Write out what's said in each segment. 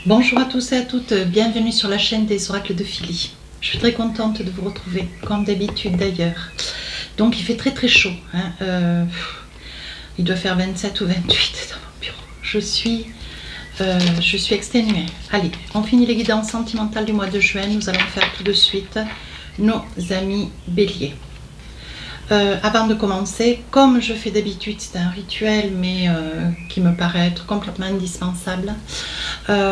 Bonjour à tous et à toutes, bienvenue sur la chaîne des oracles de Philly. Je suis très contente de vous retrouver, comme d'habitude d'ailleurs. Donc il fait très très chaud, hein. Il doit faire 27 ou 28 dans mon bureau. Je suis exténuée. Allez, on finit les guidances sentimentales du mois de juin. Nous allons faire tout de suite nos amis béliers. Avant de commencer, comme je fais d'habitude, c'est un rituel mais qui me paraît être complètement indispensable,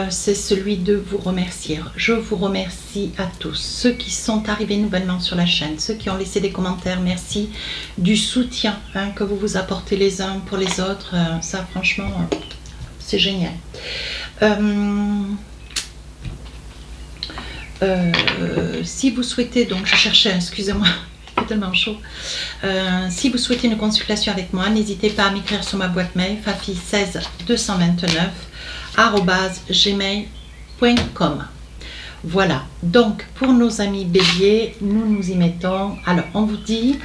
c'est celui de vous remercier. Je vous remercie à tous, ceux qui sont arrivés nouvellement sur la chaîne, ceux qui ont laissé des commentaires, merci du soutien que vous vous apportez les uns pour les autres, ça franchement c'est génial. Si vous souhaitez, donc je cherchais, excusez-moi, tellement chaud. Si vous souhaitez une consultation avec moi, n'hésitez pas à m'écrire sur ma boîte mail fafi16229@gmail.com. Voilà, donc pour nos amis béliers, nous nous y mettons. Alors on vous dit,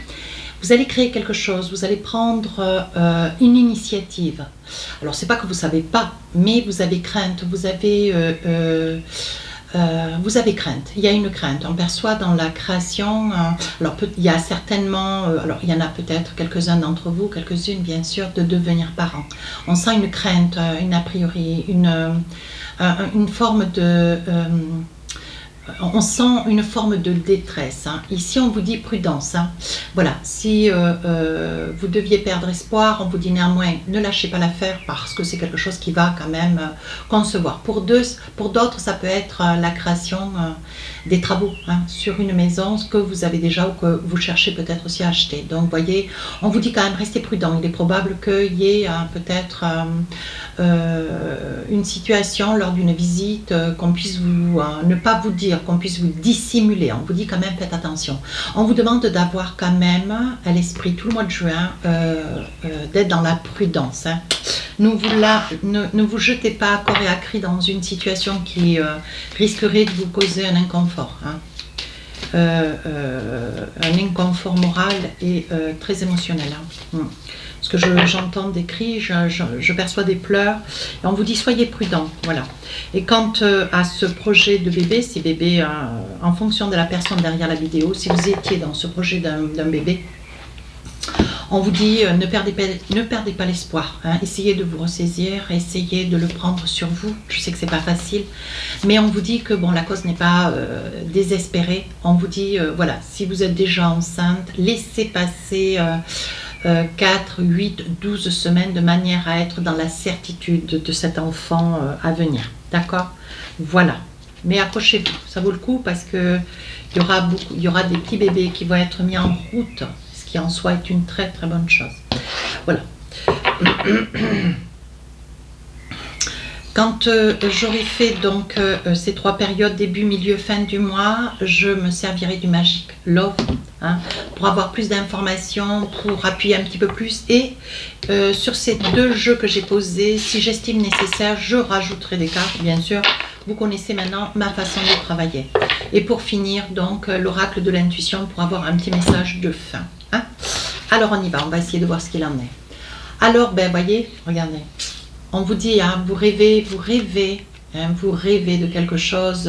vous allez créer quelque chose, vous allez prendre une initiative. Alors c'est pas que vous savez pas, mais vous avez crainte, vous avez crainte, il y a une crainte, on perçoit dans la création, alors il y a certainement, alors il y en a peut-être quelques-uns d'entre vous, quelques-unes bien sûr, de devenir parents. On sent une crainte, une a priori, une forme de... on sent une forme de détresse. Ici, on vous dit prudence. Voilà, si vous deviez perdre espoir, on vous dit néanmoins, ne lâchez pas l'affaire parce que c'est quelque chose qui va quand même concevoir. Pour d'autres, ça peut être la création des travaux sur une maison, ce que vous avez déjà ou que vous cherchez peut-être aussi à acheter. Donc, vous voyez, on vous dit quand même, restez prudent. Il est probable qu'il y ait peut-être une situation lors d'une visite qu'on puisse vous ne pas vous dire, qu'on puisse vous dissimuler. On vous dit quand même faites attention. On vous demande d'avoir quand même à l'esprit tout le mois de juin d'être dans la prudence. Ne vous jetez pas à corps et à cri dans une situation qui risquerait de vous causer un inconfort. Un inconfort moral et très émotionnel. Parce que j'entends des cris, je perçois des pleurs, et on vous dit soyez prudents, voilà. Et quant à ce projet de bébé, ces bébés, en fonction de la personne derrière la vidéo, si vous étiez dans ce projet d'un bébé, on vous dit ne perdez pas l'espoir, essayez de vous ressaisir, essayez de le prendre sur vous. Je sais que c'est pas facile, mais on vous dit que bon, la cause n'est pas désespérée. On vous dit voilà, si vous êtes déjà enceinte, laissez passer 4, 8, 12 semaines de manière à être dans la certitude de cet enfant à venir. D'accord? Voilà. Mais accrochez-vous, ça vaut le coup parce que il y aura des petits bébés qui vont être mis en route, ce qui en soi est une très très bonne chose. Voilà. Quand j'aurai fait donc ces 3 périodes, début, milieu, fin du mois, je me servirai du Magic Love pour avoir plus d'informations, pour appuyer un petit peu plus. Et sur ces 2 jeux que j'ai posés, si j'estime nécessaire, je rajouterai des cartes, bien sûr. Vous connaissez maintenant ma façon de travailler. Et pour finir, donc, l'oracle de l'intuition pour avoir un petit message de fin. Alors on y va, on va essayer de voir ce qu'il en est. Alors, ben voyez, regardez. On vous dit, vous rêvez de quelque chose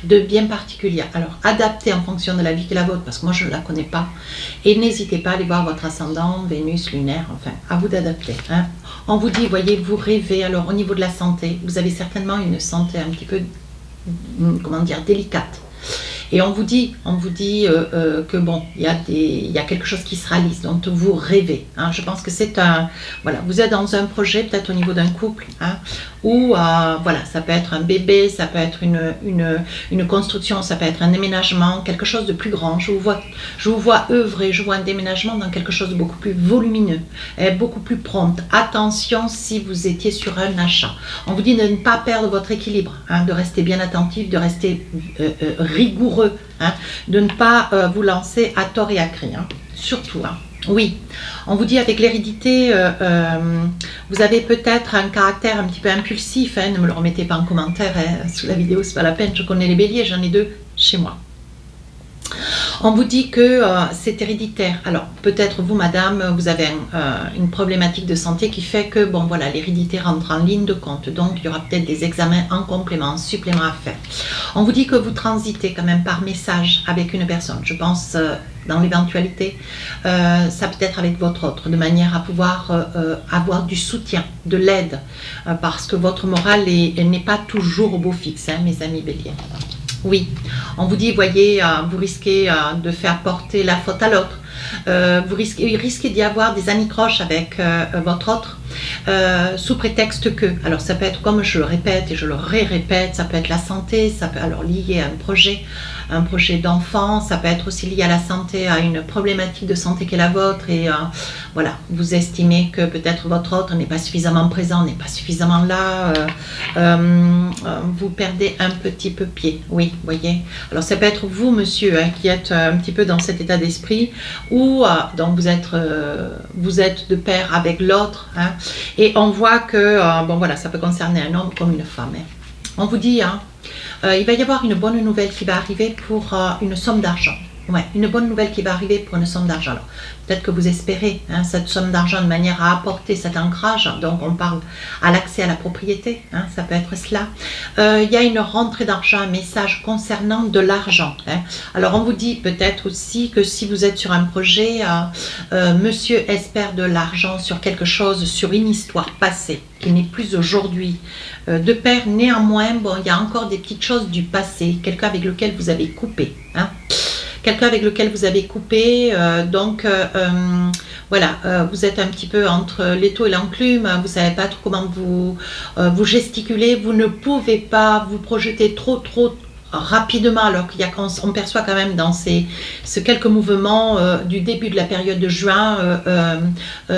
de bien particulier. Alors, adaptez en fonction de la vie qui est la vôtre, parce que moi, je ne la connais pas. Et n'hésitez pas à aller voir votre ascendant, Vénus, lunaire, enfin, à vous d'adapter. On vous dit, voyez, vous rêvez. Alors, au niveau de la santé, vous avez certainement une santé un petit peu, comment dire, délicate. Et on vous dit que bon, il y a quelque chose qui se réalise, donc vous rêvez. Je pense que c'est voilà, vous êtes dans un projet, peut-être au niveau d'un couple, ou voilà, ça peut être un bébé, ça peut être une construction, ça peut être un déménagement, quelque chose de plus grand. Je vous vois œuvrer, je vois un déménagement dans quelque chose de beaucoup plus volumineux, beaucoup plus prompt. Attention si vous étiez sur un achat. On vous dit de ne pas perdre votre équilibre, de rester bien attentif, de rester rigoureux, de ne pas vous lancer à tort et à cri, surtout. Oui, on vous dit avec l'hérédité, vous avez peut-être un caractère un petit peu impulsif, ne me le remettez pas en commentaire sous la vidéo, c'est pas la peine, je connais les béliers, j'en ai 2 chez moi. On vous dit que c'est héréditaire. Alors, peut-être vous, madame, vous avez une problématique de santé qui fait que, bon, voilà, l'hérédité rentre en ligne de compte. Donc, il y aura peut-être des examens en complément, supplément à faire. On vous dit que vous transitez quand même par message avec une personne. Je pense, dans l'éventualité, ça peut être avec votre autre, de manière à pouvoir avoir du soutien, de l'aide, parce que votre morale n'est pas toujours au beau fixe, hein, mes amis béliers. Oui, on vous dit, voyez, vous risquez de faire porter la faute à l'autre. Vous risquez d'y avoir des anicroches avec votre autre sous prétexte que, alors ça peut être, comme je le répète et je le répète, ça peut être la santé, ça peut alors lié à un projet d'enfant, ça peut être aussi lié à la santé, à une problématique de santé qui est la vôtre et voilà, vous estimez que peut-être votre autre n'est pas suffisamment présent, n'est pas suffisamment là, vous perdez un petit peu pied, oui, voyez. Alors ça peut être vous, monsieur, hein, qui êtes un petit peu dans cet état d'esprit où donc vous êtes de pair avec l'autre, hein, et on voit que, bon voilà, ça peut concerner un homme comme une femme. Hein. On vous dit, hein, il va y avoir une bonne nouvelle qui va arriver pour une somme d'argent. Ouais, une bonne nouvelle qui va arriver pour une somme d'argent. Peut-être que vous espérez hein, cette somme d'argent de manière à apporter cet ancrage. Donc on parle à l'accès à la propriété, hein, ça peut être cela. Il y a une rentrée d'argent, un message concernant de l'argent. Hein. Alors on vous dit peut-être aussi que si vous êtes sur un projet, monsieur espère de l'argent sur quelque chose, sur une histoire passée, qui n'est plus aujourd'hui. De pair, néanmoins, bon, il y a encore des petites choses du passé, quelqu'un avec lequel vous avez coupé. Hein. Quelqu'un avec lequel vous avez coupé, donc voilà, vous êtes un petit peu entre l'étau et l'enclume, vous ne savez pas trop comment vous gesticulez, vous ne pouvez pas vous projeter trop rapidement, alors qu'on perçoit quand même dans ces quelques mouvements du début de la période de juin,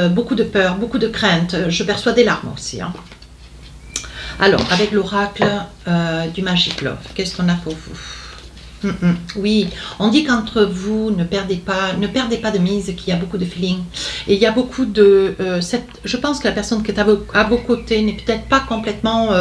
beaucoup de peur, beaucoup de crainte, je perçois des larmes aussi. Hein. Alors, avec l'oracle du Magic Love, qu'est-ce qu'on a pour vous ? Oui, on dit qu'entre vous, ne perdez pas de mise, qu'il y a beaucoup de feeling. Et il y a beaucoup de... je pense que la personne qui est à vos côtés n'est peut-être pas complètement...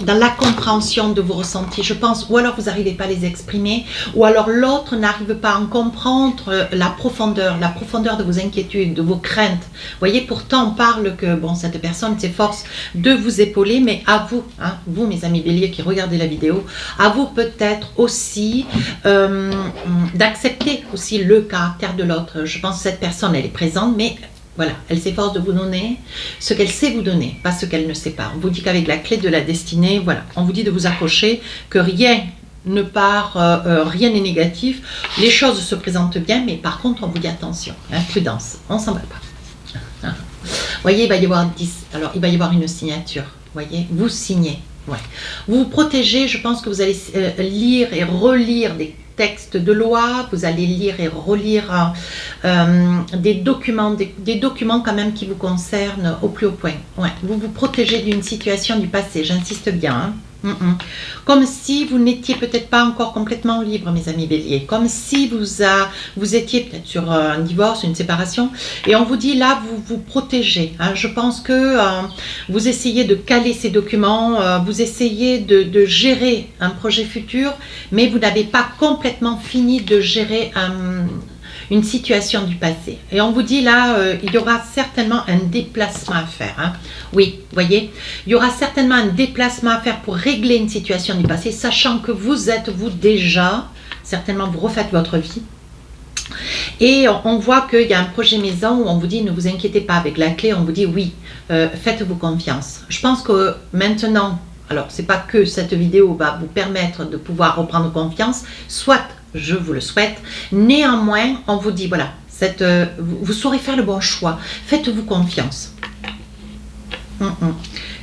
dans la compréhension de vos ressentis, je pense, ou alors vous n'arrivez pas à les exprimer, ou alors l'autre n'arrive pas à en comprendre la profondeur de vos inquiétudes, de vos craintes. Vous voyez, pourtant on parle que bon, cette personne s'efforce de vous épauler, mais à vous, hein, vous mes amis béliers qui regardez la vidéo, à vous peut-être aussi d'accepter aussi le caractère de l'autre. Je pense que cette personne, elle est présente, mais voilà, elle s'efforce de vous donner ce qu'elle sait vous donner, pas ce qu'elle ne sait pas. On vous dit qu'avec la clé de la destinée, voilà, on vous dit de vous accrocher, que rien ne part, rien n'est négatif. Les choses se présentent bien, mais par contre, on vous dit attention, hein, prudence, on ne s'emballe pas. Vous voyez, il va y avoir 10, alors il va y avoir une signature, vous voyez, vous signez. Ouais. Vous vous protégez, je pense que vous allez lire et relire des textes de loi, vous allez lire et relire des documents quand même qui vous concernent au plus haut point. Ouais. Vous vous protégez d'une situation du passé, j'insiste bien. Hein. Comme si vous n'étiez peut-être pas encore complètement libre, mes amis béliers, comme si vous étiez peut-être sur un divorce, une séparation, et on vous dit là, vous vous protégez. Hein. Je pense que vous essayez de caler ces documents, vous essayez de gérer un projet futur, mais vous n'avez pas complètement fini de gérer une situation du passé. Et on vous dit là, il y aura certainement un déplacement à faire. Hein. Oui, vous voyez, il y aura certainement un déplacement à faire pour régler une situation du passé, sachant que vous êtes, vous déjà, certainement vous refaites votre vie. Et on voit qu'il y a un projet maison où on vous dit ne vous inquiétez pas, avec la clé, on vous dit oui, faites-vous confiance. Je pense que maintenant, alors c'est pas que cette vidéo va vous permettre de pouvoir reprendre confiance, soit je vous le souhaite. Néanmoins, on vous dit, voilà, vous saurez faire le bon choix. Faites-vous confiance.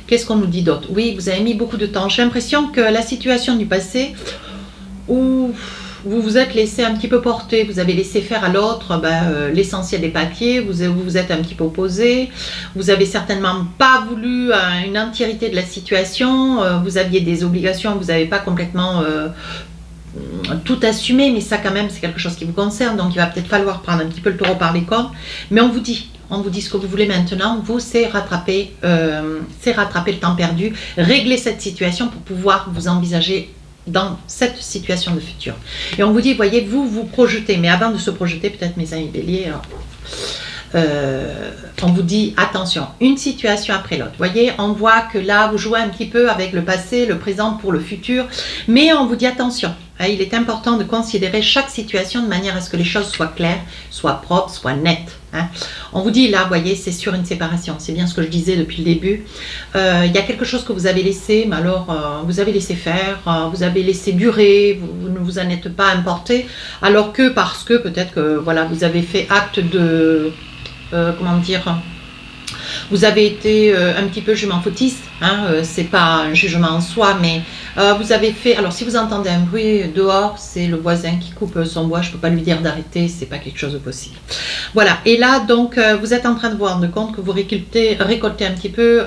Qu'est-ce qu'on nous dit d'autre? Oui, vous avez mis beaucoup de temps. J'ai l'impression que la situation du passé, où vous vous êtes laissé un petit peu porter, vous avez laissé faire à l'autre l'essentiel des papiers, vous vous êtes un petit peu opposé, vous avez certainement pas voulu une entièreté de la situation, vous aviez des obligations, vous n'avez pas complètement... tout assumer, mais ça quand même c'est quelque chose qui vous concerne, donc il va peut-être falloir prendre un petit peu le taureau par les cornes. Mais on vous dit on vous dit ce que vous voulez maintenant, vous, c'est rattraper le temps perdu, régler cette situation pour pouvoir vous envisager dans cette situation de futur. Et on vous dit, voyez, vous vous projetez, mais avant de se projeter, peut-être mes amis béliers, on vous dit attention, une situation après l'autre. Voyez, on voit que là, vous jouez un petit peu avec le passé, le présent pour le futur, mais on vous dit attention. Il est important de considérer chaque situation de manière à ce que les choses soient claires, soient propres, soient nettes. On vous dit là, voyez, c'est sur une séparation. C'est bien ce que je disais depuis le début. Il y a quelque chose que vous avez laissé, mais alors vous avez laissé faire, vous avez laissé durer, vous ne vous en êtes pas importé, alors que parce que peut-être que voilà, vous avez fait acte de comment dire, vous avez été un petit peu jument fautiste, c'est pas un jugement en soi, mais vous avez fait, alors si vous entendez un bruit dehors, c'est le voisin qui coupe son bois, je peux pas lui dire d'arrêter, c'est pas quelque chose de possible. Voilà, et là donc vous êtes en train de vous rendre compte que vous récoltez un petit peu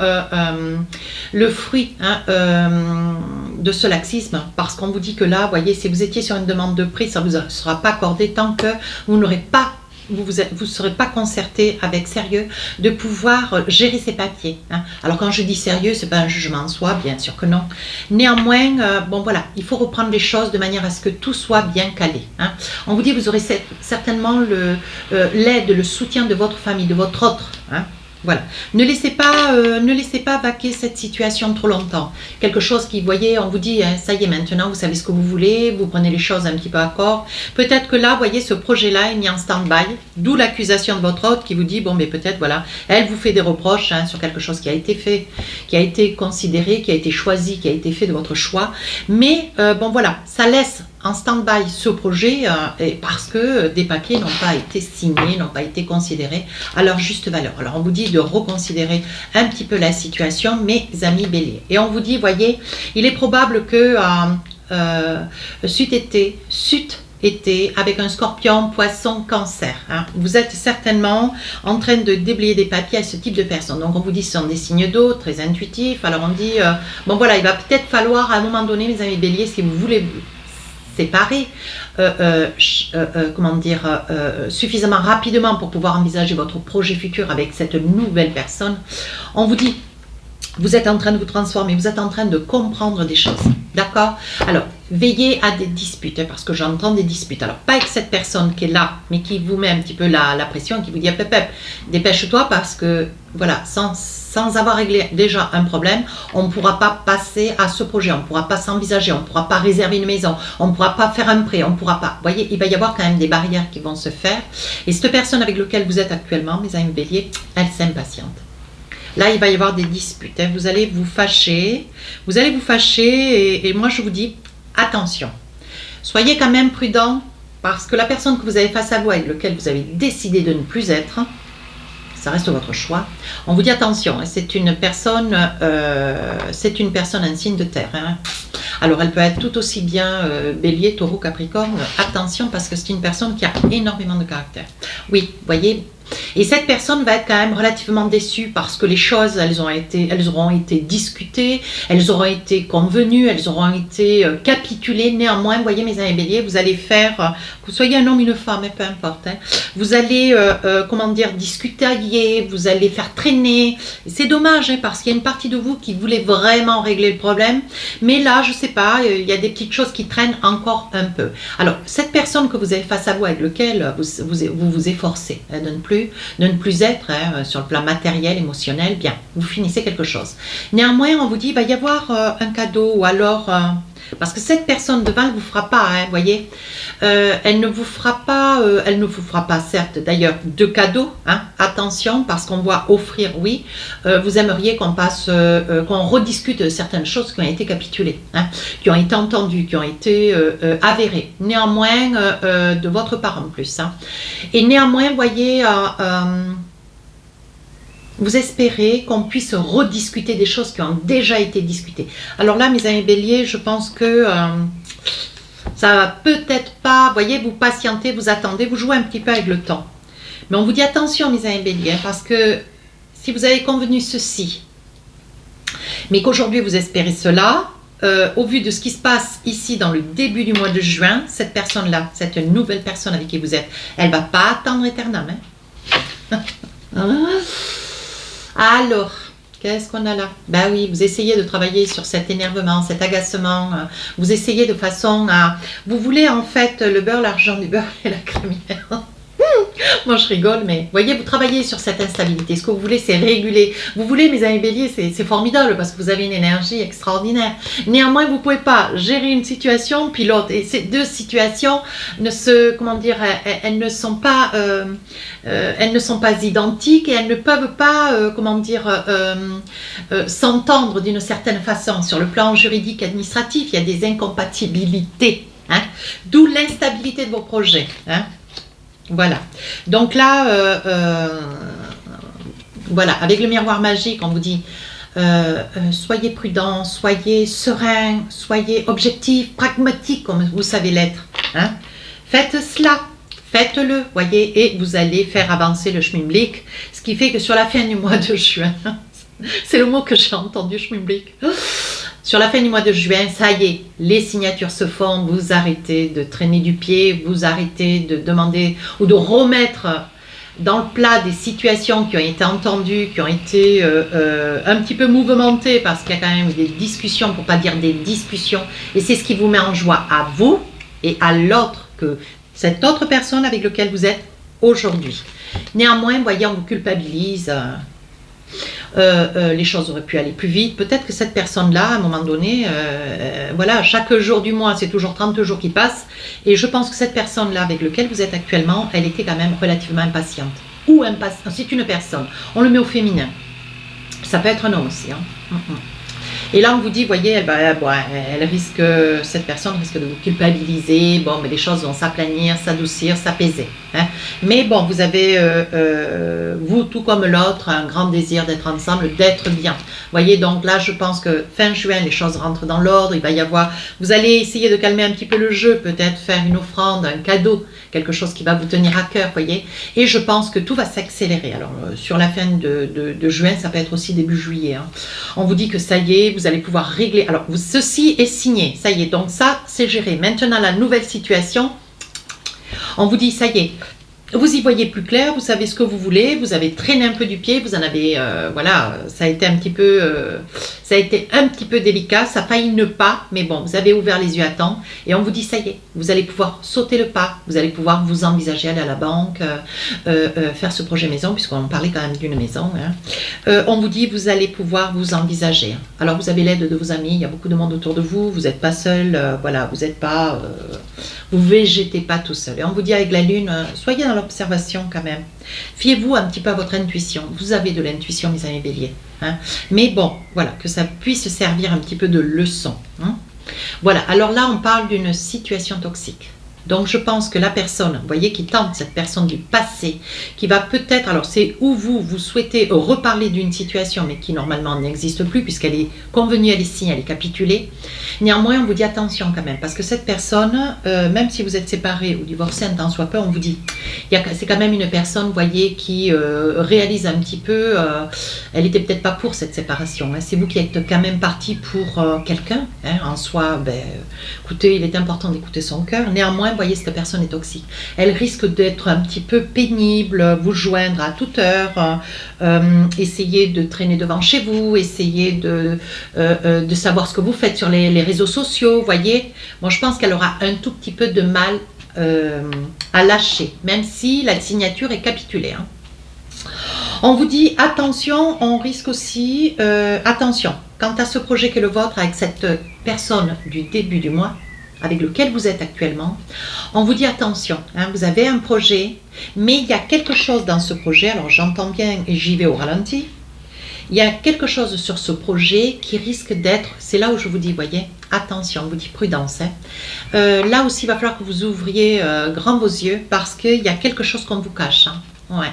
le fruit de ce laxisme, parce qu'on vous dit que là, voyez, si vous étiez sur une demande de prix, ça ne vous sera pas accordé tant que vous n'aurez pas vous ne serez pas concerté avec sérieux de pouvoir gérer ces papiers. Alors quand je dis sérieux, ce n'est pas un jugement en soi, bien sûr que non. Néanmoins, bon voilà, il faut reprendre les choses de manière à ce que tout soit bien calé. On vous dit que vous aurez certainement l'aide, le soutien de votre famille, de votre autre. Voilà. Ne laissez pas vaquer cette situation trop longtemps. Quelque chose qui, voyez, on vous dit, ça y est, maintenant, vous savez ce que vous voulez, vous prenez les choses un petit peu à corps. Peut-être que là, voyez, ce projet-là est mis en stand-by, d'où l'accusation de votre hôte qui vous dit, bon, mais peut-être, voilà, elle vous fait des reproches sur quelque chose qui a été fait, qui a été considéré, qui a été choisi, qui a été fait de votre choix. Mais, bon, voilà, ça laisse en stand-by ce projet parce que des papiers n'ont pas été signés, n'ont pas été considérés à leur juste valeur. Alors on vous dit de reconsidérer un petit peu la situation, mes amis béliers. Et on vous dit, voyez, il est probable que été avec un scorpion, poisson, cancer. Vous êtes certainement en train de déblayer des papiers à ce type de personnes. Donc on vous dit ce sont des signes d'eau, très intuitifs. Alors on dit, bon voilà, il va peut-être falloir à un moment donné, mes amis béliers, si vous voulez séparer suffisamment rapidement pour pouvoir envisager votre projet futur avec cette nouvelle personne, on vous dit, vous êtes en train de vous transformer, vous êtes en train de comprendre des choses, d'accord? Alors, veillez à des disputes, parce que j'entends des disputes. Alors, pas avec cette personne qui est là, mais qui vous met un petit peu la pression, qui vous dit, dépêche-toi, parce que, voilà, sans avoir réglé déjà un problème, on ne pourra pas passer à ce projet, on ne pourra pas s'envisager, on ne pourra pas réserver une maison, on ne pourra pas faire un prêt, on ne pourra pas. Vous voyez, il va y avoir quand même des barrières qui vont se faire. Et cette personne avec laquelle vous êtes actuellement, mes amis béliers, elle s'impatiente. Là, il va y avoir des disputes. Vous allez vous fâcher. Et moi, je vous dis, attention. Soyez quand même prudent parce que la personne que vous avez face à vous, avec laquelle vous avez décidé de ne plus être, ça reste votre choix. On vous dit attention, c'est une personne un signe de terre. Alors, elle peut être tout aussi bien bélier, taureau, capricorne. Attention parce que c'est une personne qui a énormément de caractère. Oui, voyez. Et cette personne va être quand même relativement déçue parce que les choses, elles auront été discutées, elles auront été convenues, elles auront été capitulées. Néanmoins, vous voyez mes amis béliers, vous allez faire, que vous soyez un homme, une femme, peu importe, vous allez, discuter, vous allez faire traîner. C'est dommage parce qu'il y a une partie de vous qui voulait vraiment régler le problème, mais là, je sais pas, il y a des petites choses qui traînent encore un peu. Alors, cette personne que vous avez face à vous, avec laquelle vous efforcez de ne plus être sur le plan matériel, émotionnel, bien, vous finissez quelque chose. Néanmoins, on vous dit, il va y avoir un cadeau ou alors... parce que cette personne devant ne vous fera pas, voyez, elle ne vous fera pas, certes, d'ailleurs, de cadeaux, attention, parce qu'on voit offrir, oui, vous aimeriez qu'on qu'on rediscute de certaines choses qui ont été capitulées, qui ont été entendues, qui ont été avérées, néanmoins, de votre part en plus. Et néanmoins, voyez, vous espérez qu'on puisse rediscuter des choses qui ont déjà été discutées. Alors là, mes amis béliers, je pense que ça va peut-être pas, voyez, vous patientez, vous attendez, vous jouez un petit peu avec le temps. Mais on vous dit attention, mes amis béliers, parce que si vous avez convenu ceci, mais qu'aujourd'hui vous espérez cela, au vu de ce qui se passe ici dans le début du mois de juin, cette personne-là, cette nouvelle personne avec qui vous êtes, elle ne va pas attendre éternellement. Alors, qu'est-ce qu'on a là? Ben oui, vous essayez de travailler sur cet énervement, cet agacement. Vous essayez de façon à... Vous voulez en fait le beurre, l'argent du beurre et la crémière. Moi je rigole, mais voyez, vous travaillez sur cette instabilité. Ce que vous voulez, c'est réguler. Vous voulez, mes amis béliers, c'est formidable parce que vous avez une énergie extraordinaire. Néanmoins, vous ne pouvez pas gérer une situation puis l'autre. Et ces deux situations ne se, comment dire, elles ne sont pas identiques et elles ne peuvent pas, comment dire, s'entendre d'une certaine façon. Sur le plan juridique, administratif, il y a des incompatibilités. Hein, d'où l'instabilité de vos projets. Hein. Voilà, donc là, voilà, avec le miroir magique, on vous dit soyez prudent, soyez serein, soyez objectif, pragmatique comme vous savez l'être. Hein. Faites cela, faites-le, voyez, et vous allez faire avancer le schmilblick, ce qui fait que sur la fin du mois de juin, c'est le mot que j'ai entendu, schmilblick. Sur la fin du mois de juin, ça y est, les signatures se font, vous arrêtez de traîner du pied, vous arrêtez de demander ou de remettre dans le plat des situations qui ont été entendues, qui ont été un petit peu mouvementées parce qu'il y a quand même des discussions, pour ne pas dire des discussions, et c'est ce qui vous met en joie à vous et à l'autre, que cette autre personne avec laquelle vous êtes aujourd'hui. Néanmoins, voyez, on vous culpabilise. Les choses auraient pu aller plus vite. Peut-être que cette personne-là, à un moment donné, voilà, chaque jour du mois, c'est toujours 30 jours qui passent. Et je pense que cette personne-là avec laquelle vous êtes actuellement, elle était quand même relativement impatiente. Ou impatiente, c'est une personne. On le met au féminin. Ça peut être un homme aussi. Hein. Et là, on vous dit, voyez, elle risque, cette personne risque de vous culpabiliser. Bon, mais les choses vont s'aplanir, s'adoucir, s'apaiser. Hein. Mais bon, vous avez, vous, tout comme l'autre, un grand désir d'être ensemble, d'être bien. Voyez, donc là, je pense que fin juin, les choses rentrent dans l'ordre. Il va y avoir, vous allez essayer de calmer un petit peu le jeu, peut-être faire une offrande, un cadeau, quelque chose qui va vous tenir à cœur, voyez. Et je pense que tout va s'accélérer. Alors, sur la fin de juin, ça peut être aussi début juillet. Hein. On vous dit que ça y est, vous allez pouvoir régler. Alors, ceci est signé, ça y est. Donc ça, c'est géré. Maintenant, la nouvelle situation, on vous dit, ça y est. Vous y voyez plus clair, vous savez ce que vous voulez, vous avez traîné un peu du pied, vous en avez, voilà, ça a été un petit peu délicat, ça a failli ne pas, mais bon, vous avez ouvert les yeux à temps et on vous dit ça y est, vous allez pouvoir sauter le pas, vous allez pouvoir vous envisager aller à la banque, faire ce projet maison, puisqu'on parlait quand même d'une maison. Hein. On vous dit vous allez pouvoir vous envisager. Alors vous avez l'aide de vos amis, il y a beaucoup de monde autour de vous, vous n'êtes pas seul, voilà, vous n'êtes pas, vous végétez pas tout seul. Et on vous dit avec la lune, soyez dans l'observation quand même. Fiez-vous un petit peu à votre intuition. Vous avez de l'intuition, mes amis béliers. Hein. Mais bon, voilà, que ça puisse servir un petit peu de leçon. Hein. Voilà, alors là, on parle d'une situation toxique. Donc je pense que la personne, vous voyez, qui tente, cette personne du passé, qui va peut-être, alors c'est où vous souhaitez reparler d'une situation, mais qui normalement n'existe plus, puisqu'elle est convenue, elle est signée, elle est capitulée. Néanmoins, on vous dit attention quand même, parce que cette personne, même si vous êtes séparés ou divorcés, un temps soit peu, on vous dit, c'est quand même une personne, vous voyez, qui réalise un petit peu, elle n'était peut-être pas pour cette séparation, hein. C'est vous qui êtes quand même parti pour quelqu'un, hein, en soi, ben, écoutez, il est important d'écouter son cœur. Néanmoins, voyez, cette personne est toxique. Elle risque d'être un petit peu pénible, vous joindre à toute heure, essayer de traîner devant chez vous, essayer de savoir ce que vous faites sur les réseaux sociaux, voyez. Moi, je pense qu'elle aura un tout petit peu de mal à lâcher, même si la signature est capitulée. Hein. On vous dit attention, on risque aussi, attention, quant à ce projet qui est le vôtre avec cette personne du début du mois, avec lequel vous êtes actuellement, on vous dit attention, hein, vous avez un projet, mais il y a quelque chose dans ce projet, alors j'entends bien et j'y vais au ralenti, il y a quelque chose sur ce projet qui risque d'être, c'est là où je vous dis, voyez, attention, on vous dit prudence. Hein. Là aussi, il va falloir que vous ouvriez grand vos yeux parce qu'il y a quelque chose qu'on vous cache. Hein. Ouais.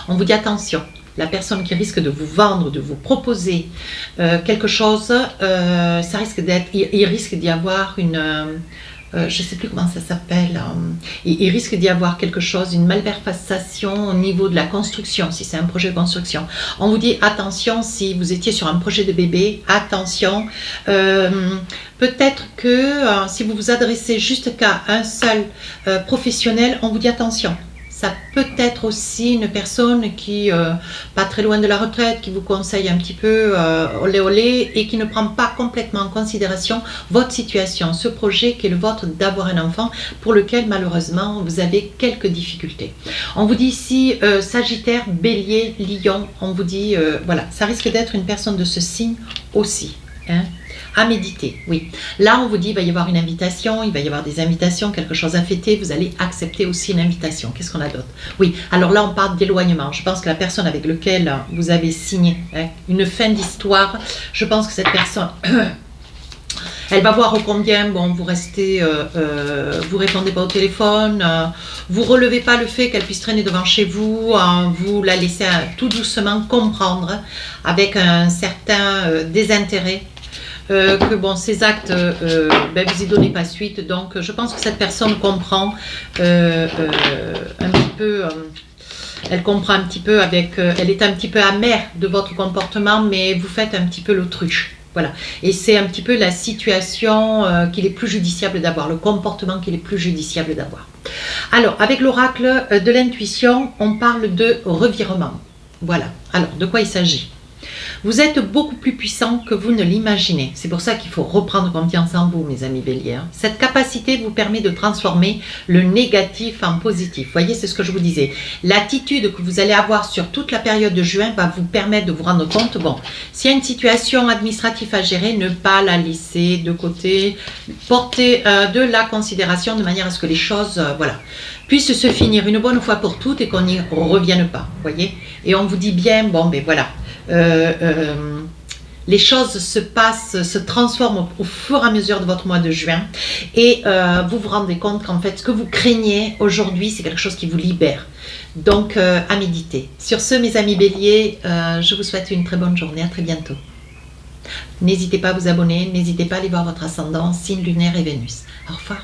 On vous dit attention. La personne qui risque de vous vendre, de vous proposer quelque chose, ça risque d'être, il risque d'y avoir une, je ne sais plus comment ça s'appelle, il risque d'y avoir quelque chose, une malversation au niveau de la construction, si c'est un projet de construction. On vous dit attention, si vous étiez sur un projet de bébé, attention, peut-être que si vous vous adressez juste qu'à un seul professionnel, on vous dit attention. ça peut être aussi une personne qui, pas très loin de la retraite, qui vous conseille un petit peu olé olé et qui ne prend pas complètement en considération votre situation, ce projet qui est le vôtre d'avoir un enfant pour lequel malheureusement vous avez quelques difficultés. On vous dit ici Sagittaire, Bélier, Lion, on vous dit voilà, ça risque d'être une personne de ce signe aussi. Hein, à méditer, oui. Là, on vous dit, il va y avoir une invitation, il va y avoir des invitations, quelque chose à fêter, vous allez accepter aussi une invitation. Qu'est-ce qu'on a d'autre? Oui, alors là, on parle d'éloignement. Je pense que la personne avec laquelle vous avez signé une fin d'histoire, je pense que cette personne... Elle va voir combien, bon, vous restez, vous répondez pas au téléphone, vous relevez pas le fait qu'elle puisse traîner devant chez vous, vous la laissez tout doucement comprendre avec un certain désintérêt. Que bon, ces actes, vous y donnez pas suite. Donc, je pense que cette personne comprend un petit peu... elle comprend un petit peu avec... elle est un petit peu amère de votre comportement, mais vous faites un petit peu l'autruche. Voilà. Et c'est un petit peu la situation qu'il est plus judiciable d'avoir, le comportement qu'il est plus judiciable d'avoir. Alors, avec l'oracle de l'intuition, on parle de revirement. Voilà. Alors, de quoi il s'agit ? Vous êtes beaucoup plus puissant que vous ne l'imaginez. C'est pour ça qu'il faut reprendre confiance en vous, mes amis béliers. Cette capacité vous permet de transformer le négatif en positif. Vous voyez, c'est ce que je vous disais. L'attitude que vous allez avoir sur toute la période de juin va vous permettre de vous rendre compte, bon, s'il y a une situation administrative à gérer, ne pas la laisser de côté, porter de la considération de manière à ce que les choses, voilà, puissent se finir une bonne fois pour toutes et qu'on n'y revienne pas, vous voyez. Et on vous dit bien, bon, ben voilà, les choses se passent, se transforment au fur et à mesure de votre mois de juin et vous vous rendez compte qu'en fait ce que vous craignez aujourd'hui c'est quelque chose qui vous libère, donc à méditer. Sur ce, mes amis béliers, je vous souhaite une très bonne journée, à très bientôt. N'hésitez pas à vous abonner, n'hésitez pas à aller voir votre ascendant, signe lunaire et Vénus. Au revoir.